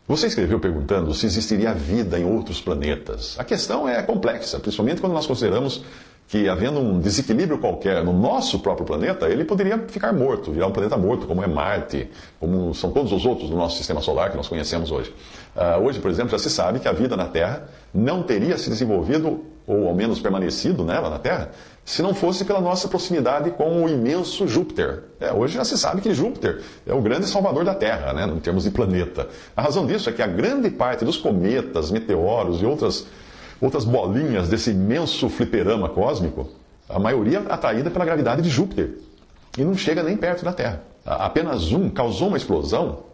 Você escreveu perguntando se existiria vida em outros planetas. A questão é complexa, principalmente quando nós consideramos que, havendo um desequilíbrio qualquer no nosso próprio planeta, ele poderia ficar morto, virar um planeta morto, como é Marte, como são todos os outros do nosso sistema solar que nós conhecemos hoje. Hoje, por exemplo, já se sabe que a vida na Terra não teria se desenvolvido, ou ao menos permanecido nela, na Terra, se não fosse pela nossa proximidade com o imenso Júpiter. Hoje já se sabe que Júpiter é o grande salvador da Terra, né, em termos de planeta. A razão disso é que a grande parte dos cometas, meteoros e outras bolinhas desse imenso fliperama cósmico, a maioria atraída pela gravidade de Júpiter. E não chega nem perto da Terra. Apenas um causou uma explosão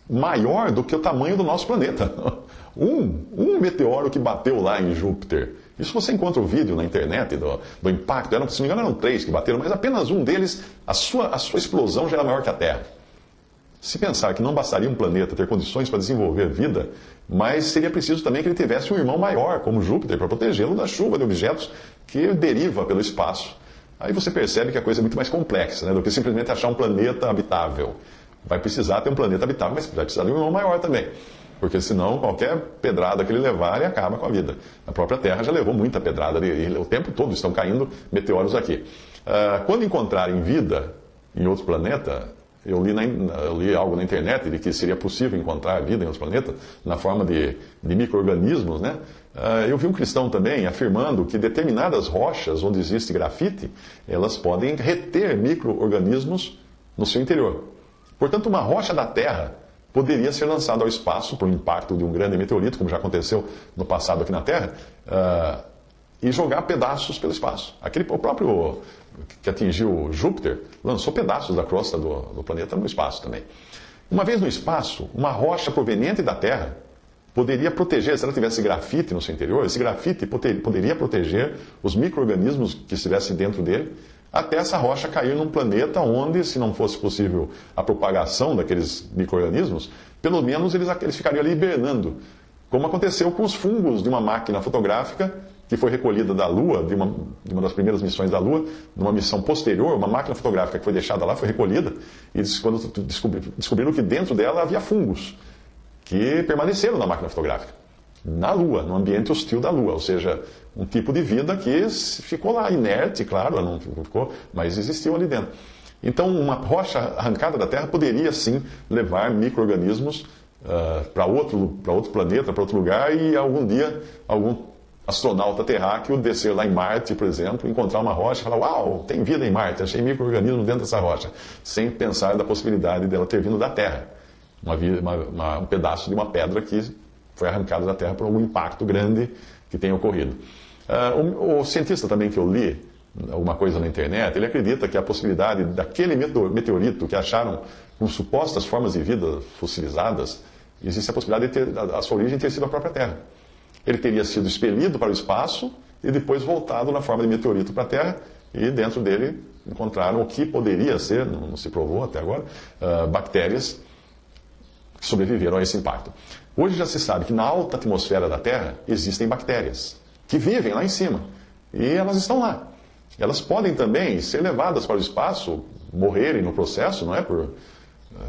maior do que o tamanho do nosso planeta. Um meteoro que bateu lá em Júpiter. Isso você encontra o vídeo na internet do impacto. Se não me engano, eram 3 que bateram, mas apenas um deles, a sua explosão já era maior que a Terra. Se pensar que não bastaria um planeta ter condições para desenvolver vida, mas seria preciso também que ele tivesse um irmão maior, como Júpiter, para protegê-lo da chuva de objetos que deriva pelo espaço. Aí você percebe que a coisa é muito mais complexa, né, do que simplesmente achar um planeta habitável. Vai precisar ter um planeta habitável, mas vai precisar de um irmão maior também. Porque senão qualquer pedrada que ele levar, ele acaba com a vida. A própria Terra já levou muita pedrada, e o tempo todo estão caindo meteoros aqui. Quando encontrarem vida em outro planeta, eu li algo na internet de que seria possível encontrar vida em outros planetas na forma de micro-organismos, né? Eu vi um cristão também afirmando que determinadas rochas onde existe grafite, elas podem reter micro-organismos no seu interior. Portanto, uma rocha da Terra poderia ser lançada ao espaço por um impacto de um grande meteorito, como já aconteceu no passado aqui na Terra, e jogar pedaços pelo espaço. O próprio que atingiu Júpiter lançou pedaços da crosta do planeta no espaço também. Uma vez no espaço, uma rocha proveniente da Terra poderia proteger, se ela tivesse grafite no seu interior, esse grafite poderia proteger os micro-organismos que estivessem dentro dele, até essa rocha cair num planeta onde, se não fosse possível a propagação daqueles micro-organismos, pelo menos eles ficariam ali hibernando, como aconteceu com os fungos de uma máquina fotográfica que foi recolhida da Lua, de uma das primeiras missões da Lua, numa missão posterior, uma máquina fotográfica que foi deixada lá, foi recolhida, e quando descobriram que dentro dela havia fungos, que permaneceram na máquina fotográfica, na Lua, no ambiente hostil da Lua, ou seja, um tipo de vida que ficou lá, inerte, claro, não ficou, mas existiu ali dentro. Então, uma rocha arrancada da Terra poderia, sim, levar micro-organismos para outro planeta, para outro lugar, e algum dia, algum astronauta terráqueo descer lá em Marte, por exemplo, encontrar uma rocha e falar: uau, tem vida em Marte, achei micro-organismos dentro dessa rocha, sem pensar da possibilidade dela ter vindo da Terra. Um pedaço de uma pedra que foi arrancada da Terra por algum impacto grande que tenha ocorrido. O cientista também que eu li, alguma coisa na internet, ele acredita que a possibilidade daquele meteorito que acharam com supostas formas de vida fossilizadas, existe a possibilidade de a sua origem ter sido a própria Terra. Ele teria sido expelido para o espaço e depois voltado na forma de meteorito para a Terra, e dentro dele encontraram o que poderia ser, não se provou até agora, bactérias que sobreviveram a esse impacto. Hoje já se sabe que na alta atmosfera da Terra existem bactérias que vivem lá em cima, e elas estão lá. Elas podem também ser levadas para o espaço, morrerem no processo, não é?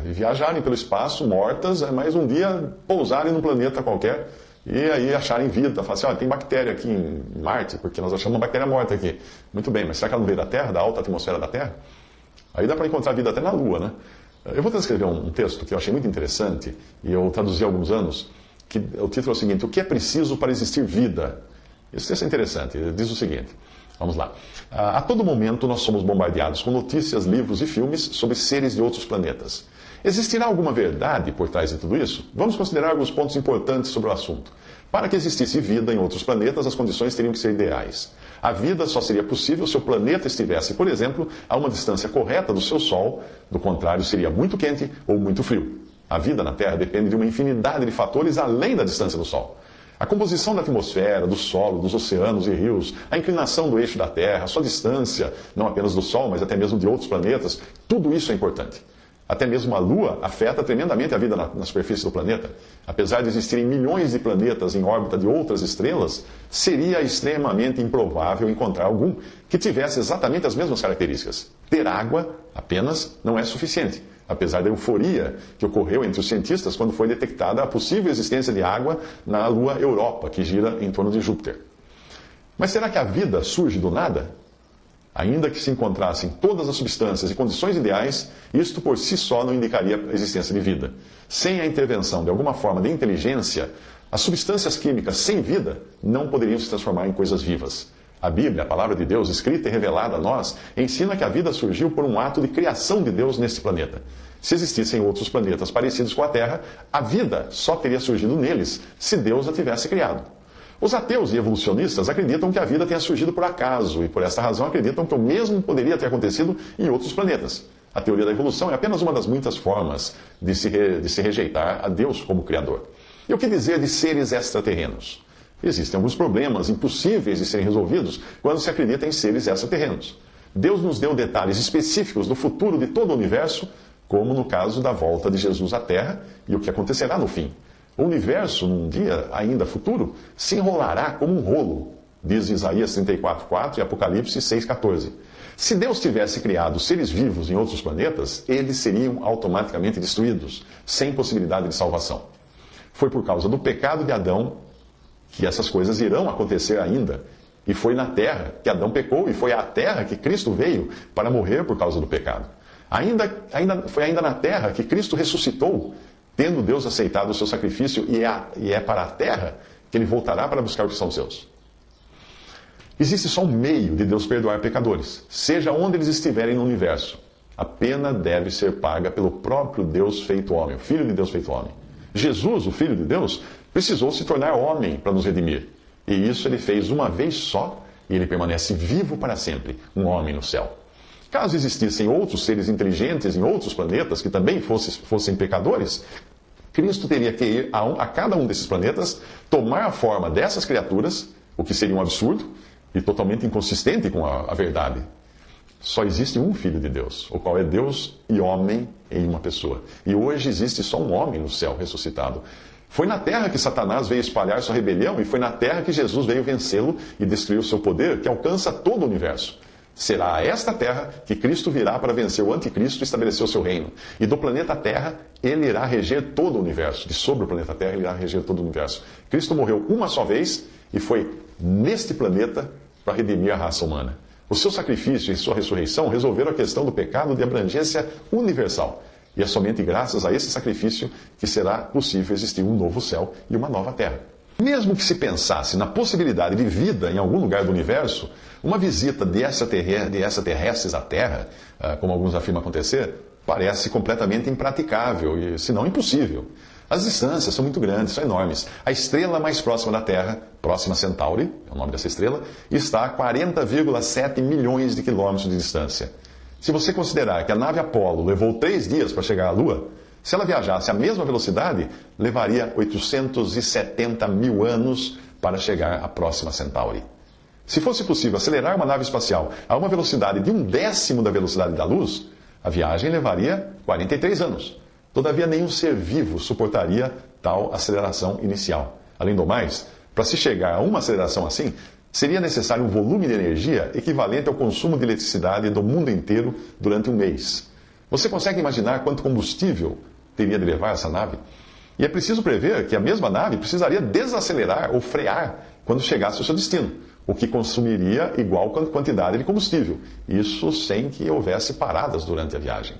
Viajarem pelo espaço mortas, mas um dia pousarem num planeta qualquer e aí acharem vida. Falar assim: olha, tem bactéria aqui em Marte, porque nós achamos uma bactéria morta aqui. Muito bem, mas será que ela não veio da Terra, da alta atmosfera da Terra? Aí dá para encontrar vida até na Lua, né? Eu vou transcrever um texto que eu achei muito interessante, e eu traduzi há alguns anos, que o título é o seguinte: o que é preciso para existir vida? Esse texto é interessante, ele diz o seguinte, vamos lá. A todo momento nós somos bombardeados com notícias, livros e filmes sobre seres de outros planetas. Existirá alguma verdade por trás de tudo isso? Vamos considerar alguns pontos importantes sobre o assunto. Para que existisse vida em outros planetas, as condições teriam que ser ideais. A vida só seria possível se o planeta estivesse, por exemplo, a uma distância correta do seu Sol, do contrário, seria muito quente ou muito frio. A vida na Terra depende de uma infinidade de fatores além da distância do Sol. A composição da atmosfera, do solo, dos oceanos e rios, a inclinação do eixo da Terra, a sua distância, não apenas do Sol, mas até mesmo de outros planetas, tudo isso é importante. Até mesmo a Lua afeta tremendamente a vida na superfície do planeta. Apesar de existirem milhões de planetas em órbita de outras estrelas, seria extremamente improvável encontrar algum que tivesse exatamente as mesmas características. Ter água apenas não é suficiente. apesar da euforia que ocorreu entre os cientistas quando foi detectada a possível existência de água na lua Europa, que gira em torno de Júpiter. Mas será que a vida surge do nada? Ainda que se encontrassem todas as substâncias e condições ideais, isto por si só não indicaria a existência de vida. Sem a intervenção de alguma forma de inteligência, as substâncias químicas sem vida não poderiam se transformar em coisas vivas. A Bíblia, a palavra de Deus, escrita e revelada a nós, ensina que a vida surgiu por um ato de criação de Deus neste planeta. Se existissem outros planetas parecidos com a Terra, a vida só teria surgido neles se Deus a tivesse criado. Os ateus e evolucionistas acreditam que a vida tenha surgido por acaso e, por esta razão, acreditam que o mesmo poderia ter acontecido em outros planetas. A teoria da evolução é apenas uma das muitas formas de se rejeitar a Deus como Criador. E o que dizer de seres extraterrenos? Existem alguns problemas impossíveis de serem resolvidos quando se acredita em seres extraterrenos. Deus nos deu detalhes específicos do futuro de todo o universo, como no caso da volta de Jesus à Terra e o que acontecerá no fim. O universo, num dia ainda futuro, se enrolará como um rolo, diz Isaías 34:4 e Apocalipse 6:14. Se Deus tivesse criado seres vivos em outros planetas, eles seriam automaticamente destruídos, sem possibilidade de salvação. Foi por causa do pecado de Adão que essas coisas irão acontecer ainda. E foi na terra que Adão pecou, e foi à terra que Cristo veio para morrer por causa do pecado. Foi ainda na terra que Cristo ressuscitou, tendo Deus aceitado o seu sacrifício, e é para a terra que ele voltará para buscar o que são seus. Existe só um meio de Deus perdoar pecadores, seja onde eles estiverem no universo. A pena deve ser paga pelo próprio Deus feito homem, o Filho de Deus feito homem. Jesus, o Filho de Deus, precisou se tornar homem para nos redimir. E isso ele fez uma vez só, e ele permanece vivo para sempre, um homem no céu. Caso existissem outros seres inteligentes em outros planetas que também fossem pecadores, Cristo teria que ir a cada um desses planetas, tomar a forma dessas criaturas, o que seria um absurdo e totalmente inconsistente com a verdade. Só existe um Filho de Deus, o qual é Deus e homem em uma pessoa. E hoje existe só um homem no céu ressuscitado. Foi na terra que Satanás veio espalhar sua rebelião, e foi na terra que Jesus veio vencê-lo e destruir o seu poder, que alcança todo o universo. Será a esta terra que Cristo virá para vencer o anticristo e estabelecer o seu reino. E do planeta Terra, ele irá reger todo o universo. De sobre o planeta Terra, ele irá reger todo o universo. Cristo morreu uma só vez e foi neste planeta para redimir a raça humana. O seu sacrifício e sua ressurreição resolveram a questão do pecado de abrangência universal. E é somente graças a esse sacrifício que será possível existir um novo céu e uma nova terra. Mesmo que se pensasse na possibilidade de vida em algum lugar do universo, uma visita de extraterrestres à Terra, como alguns afirmam acontecer, parece completamente impraticável, e, se não impossível. As distâncias são muito grandes, são enormes. A estrela mais próxima da Terra, Próxima Centauri, é o nome dessa estrela, está a 40,7 milhões de quilômetros de distância. Se você considerar que a nave Apollo levou 3 dias para chegar à Lua, se ela viajasse à mesma velocidade, levaria 870 mil anos para chegar à Próxima Centauri. Se fosse possível acelerar uma nave espacial a uma velocidade de 1/10 da velocidade da luz, a viagem levaria 43 anos. Todavia, nenhum ser vivo suportaria tal aceleração inicial. Além do mais, para se chegar a uma aceleração assim, seria necessário um volume de energia equivalente ao consumo de eletricidade do mundo inteiro durante um mês. Você consegue imaginar quanto combustível teria de levar essa nave? E é preciso prever que a mesma nave precisaria desacelerar ou frear quando chegasse ao seu destino, o que consumiria igual quantidade de combustível, isso sem que houvesse paradas durante a viagem.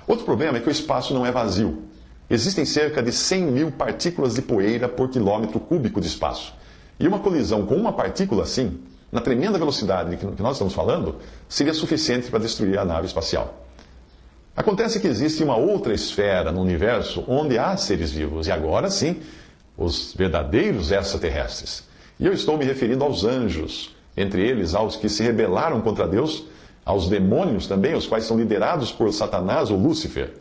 Outro problema é que o espaço não é vazio. Existem cerca de 100 mil partículas de poeira por quilômetro cúbico de espaço. E uma colisão com uma partícula assim, na tremenda velocidade que nós estamos falando, seria suficiente para destruir a nave espacial. Acontece que existe uma outra esfera no universo onde há seres vivos, e agora sim, os verdadeiros extraterrestres. E eu estou me referindo aos anjos, entre eles aos que se rebelaram contra Deus, aos demônios também, os quais são liderados por Satanás ou Lúcifer.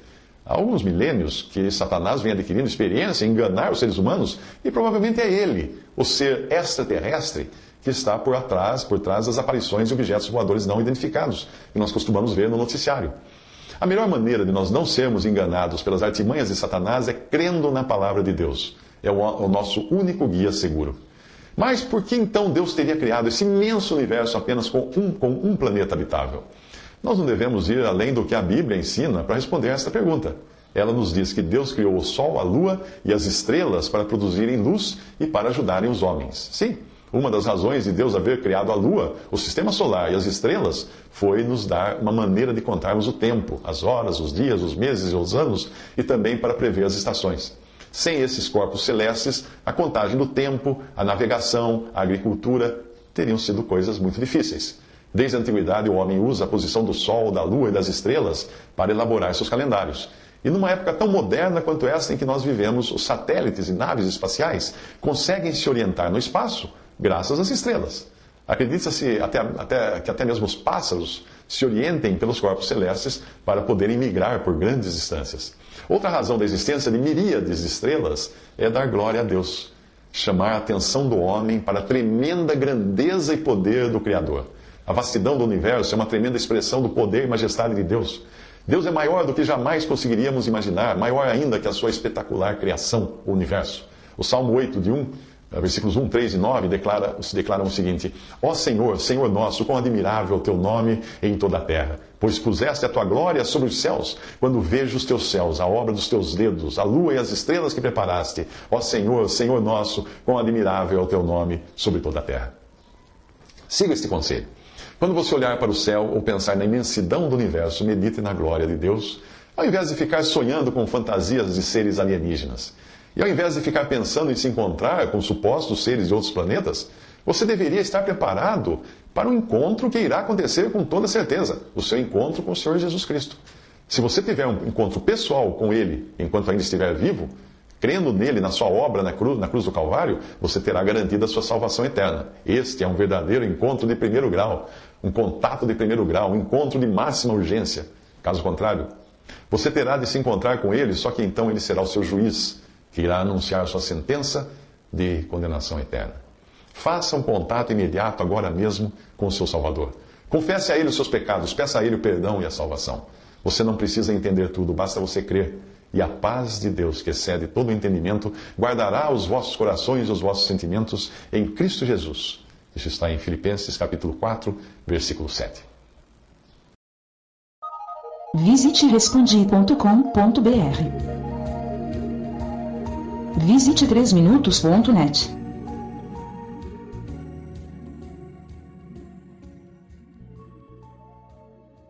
Há alguns milênios que Satanás vem adquirindo experiência em enganar os seres humanos, e provavelmente é ele, o ser extraterrestre, que está por trás das aparições de objetos voadores não identificados, que nós costumamos ver no noticiário. A melhor maneira de nós não sermos enganados pelas artimanhas de Satanás é crendo na palavra de Deus. É o nosso único guia seguro. Mas por que então Deus teria criado esse imenso universo apenas com um planeta habitável? Nós não devemos ir além do que a Bíblia ensina para responder a esta pergunta. Ela nos diz que Deus criou o sol, a lua e as estrelas para produzirem luz e para ajudarem os homens. Sim, uma das razões de Deus haver criado a lua, o sistema solar e as estrelas foi nos dar uma maneira de contarmos o tempo, as horas, os dias, os meses e os anos, e também para prever as estações. Sem esses corpos celestes, a contagem do tempo, a navegação, a agricultura teriam sido coisas muito difíceis. Desde a antiguidade, o homem usa a posição do sol, da lua e das estrelas para elaborar seus calendários. E numa época tão moderna quanto esta em que nós vivemos, os satélites e naves espaciais conseguem se orientar no espaço graças às estrelas. Acredita-se que até mesmo os pássaros se orientem pelos corpos celestes para poderem migrar por grandes distâncias. Outra razão da existência de miríades de estrelas é dar glória a Deus, chamar a atenção do homem para a tremenda grandeza e poder do Criador. A vastidão do universo é uma tremenda expressão do poder e majestade de Deus. Deus é maior do que jamais conseguiríamos imaginar, maior ainda que a sua espetacular criação, o universo. O Salmo 8, versículos 1, 3 e 9, declaram o seguinte: Ó Senhor, Senhor nosso, quão admirável é o teu nome em toda a terra, pois puseste a tua glória sobre os céus. Quando vejo os teus céus, a obra dos teus dedos, a lua e as estrelas que preparaste, ó Senhor, Senhor nosso, quão admirável é o teu nome sobre toda a terra. Siga este conselho. Quando você olhar para o céu ou pensar na imensidão do universo, medite na glória de Deus, ao invés de ficar sonhando com fantasias de seres alienígenas. E ao invés de ficar pensando em se encontrar com supostos seres de outros planetas, você deveria estar preparado para um encontro que irá acontecer com toda certeza, o seu encontro com o Senhor Jesus Cristo. Se você tiver um encontro pessoal com Ele enquanto ainda estiver vivo, crendo nele, na sua obra na cruz do Calvário, você terá garantida a sua salvação eterna. Este é um verdadeiro encontro de primeiro grau, um contato de primeiro grau, um encontro de máxima urgência. Caso contrário, você terá de se encontrar com ele, só que então ele será o seu juiz, que irá anunciar sua sentença de condenação eterna. Faça um contato imediato agora mesmo com o seu Salvador. Confesse a ele os seus pecados, peça a ele o perdão e a salvação. Você não precisa entender tudo, basta você crer. E a paz de Deus, que excede todo o entendimento, guardará os vossos corações e os vossos sentimentos em Cristo Jesus. Isso está em Filipenses capítulo 4, versículo 7. Visite Respondi.com.br. Visite 3minutos.net.